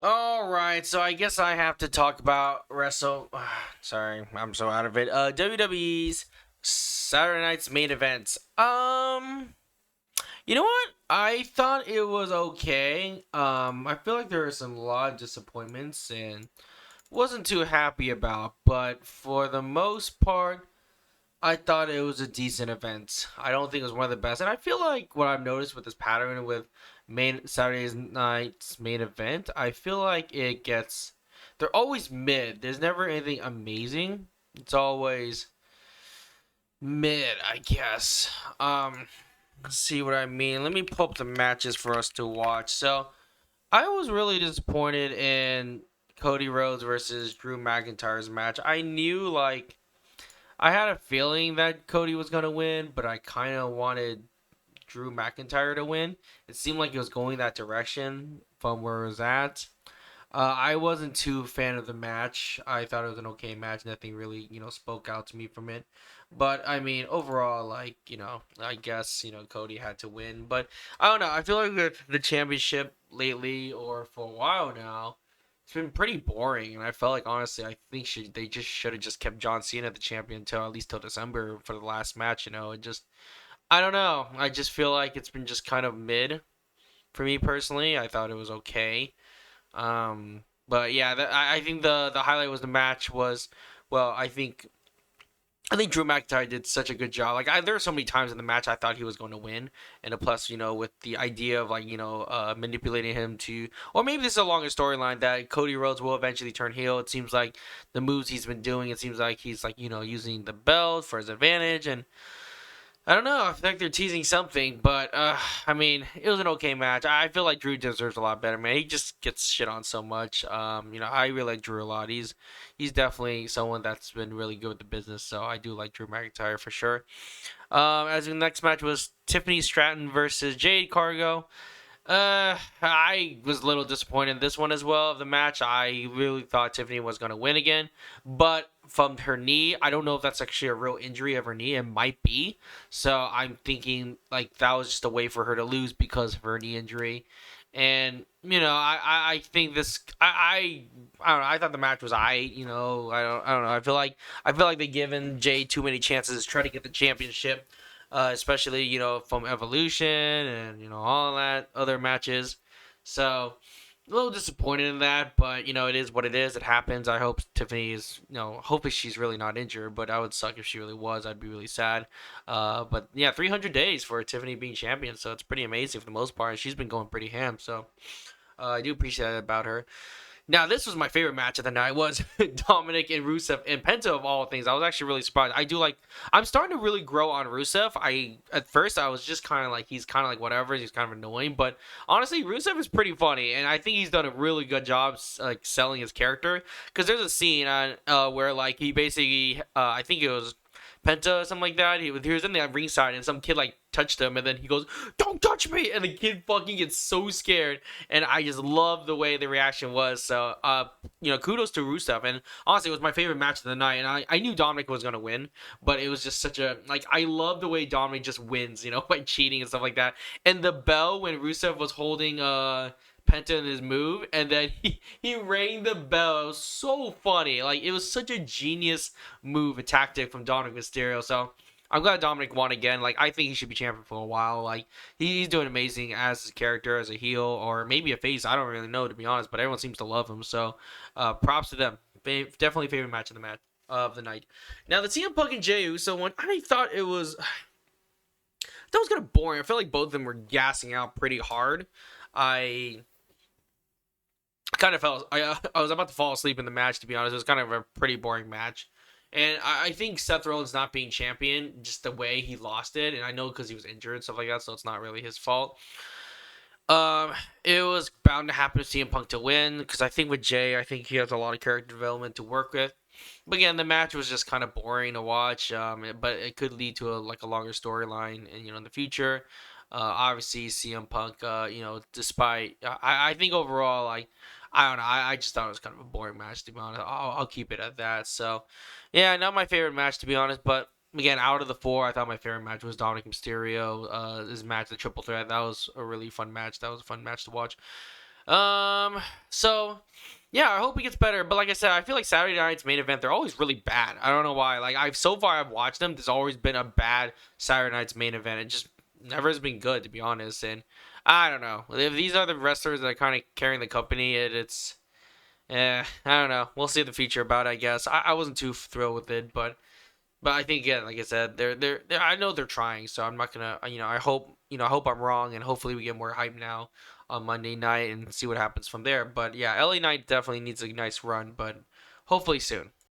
All right, so I guess I have to talk about Sorry, I'm so out of it. WWE's Saturday Night's main events. You know what? I thought it was okay. I feel like there were some lot of disappointments and wasn't too happy about, but for the most part, I thought it was a decent event. I don't think it was one of the best, and I feel like what I've noticed with this pattern with main Saturday's night's main event, I feel like they're always mid. There's never anything amazing. It's always mid, I guess. See what I mean. Let me pull up the matches for us to watch. So I was really disappointed in Cody Rhodes versus Drew McIntyre's match. I had a feeling that Cody was gonna win, but I kind of wanted Drew McIntyre to win. It seemed like it was going that direction from where it was at. I wasn't too fan of the match. I thought it was an okay match. Nothing really, spoke out to me from it. But I mean, overall, I guess Cody had to win. But I don't know. I feel like with the championship lately, or for a while now, it's been pretty boring. And I felt like honestly, I think they just should have just kept John Cena the champion until at least till December for the last match. It just I don't know. I just feel like it's been just kind of mid for me personally. I thought it was okay. But yeah, I think the highlight was the match was well. I think Drew McIntyre did such a good job. There were so many times in the match I thought he was going to win, and plus, with the idea of manipulating him to, or maybe this is a longer storyline that Cody Rhodes will eventually turn heel. It seems like the moves he's been doing. It seems like he's using the belt for his advantage, and I don't know. I feel like they're teasing something, but I mean, it was an okay match. I feel like Drew deserves a lot better, man. He just gets shit on so much. I really like Drew a lot. He's definitely someone that's been really good with the business, so I do like Drew McIntyre for sure. As the next match was Tiffany Stratton versus Jade Cargo. I was a little disappointed in this one as well of the match. I really thought Tiffany was going to win again, but from her knee, I don't know if that's actually a real injury of her knee. It might be. So I'm thinking like that was just a way for her to lose because of her knee injury. And I think I don't know. I thought the match was I don't know. I feel like they given Jay too many chances to try to get the championship, especially from Evolution and all that other matches. So a little disappointed in that, but it is what it is. It happens. I hope Tiffany is hopefully she's really not injured, but I would suck if she really was. I'd be really sad. But yeah, 300 days for Tiffany being champion, so it's pretty amazing for the most part. She's been going pretty ham, so I do appreciate that about her. Now, this was my favorite match of the night was Dominic and Rusev and Penta of all things. I was actually really surprised. I'm starting to really grow on Rusev. At first I was just kind of like he's kind of like whatever. He's kind of annoying, but honestly, Rusev is pretty funny, and I think he's done a really good job like selling his character. Because there's a scene on where like he basically I think it was Penta or something like that. He was in the ringside and some kid like touched him and then he goes, "Don't touch me!" And the kid fucking gets so scared. And I just love the way the reaction was. So kudos to Rusev. And honestly, it was my favorite match of the night. And I knew Dominic was gonna win, but it was just such a like I love the way Dominic just wins, by cheating and stuff like that. And the bell when Rusev was holding Penta in his move, and then he rang the bell. It was so funny. Like it was such a genius move, a tactic from Dominic Mysterio. So I'm glad Dominic won again. Like I think he should be champion for a while. Like he's doing amazing as his character, as a heel, or maybe a face. I don't really know to be honest, but everyone seems to love him. So props to them. Definitely favorite match of the night. Now the CM Punk and Jey Uso one, I thought it was that was kind of boring. I felt like both of them were gassing out pretty hard. I kind of fell. I was about to fall asleep in the match. To be honest, it was kind of a pretty boring match, and I think Seth Rollins not being champion, just the way he lost it, and I know because he was injured and stuff like that, so it's not really his fault. Um, it was bound to happen to CM Punk to win because I think with Jay, I think he has a lot of character development to work with. But again, the match was just kind of boring to watch. But it could lead to a longer storyline, and in the future. Obviously, CM Punk. Despite I think overall, like I don't know, I just thought it was kind of a boring match to be honest. I'll keep it at that. So, yeah, not my favorite match to be honest, but. Again, out of the four, I thought my favorite match was Dominic Mysterio. His match, the triple threat, that was a really fun match. That was a fun match to watch. So yeah, I hope it gets better. But like I said, I feel like Saturday night's main event, they're always really bad. I don't know why. Like I've so far I've watched them, there's always been a bad Saturday night's main event. It just never has been good, to be honest. And I don't know. If these are the wrestlers that are kind of carrying the company, it's I don't know. We'll see the future about it, I guess. I wasn't too thrilled with it, but I think again, like I said, they're I know they're trying, so I'm not gonna I hope I'm wrong, and hopefully we get more hype now on Monday night and see what happens from there. But yeah, LA Knight definitely needs a nice run, but hopefully soon.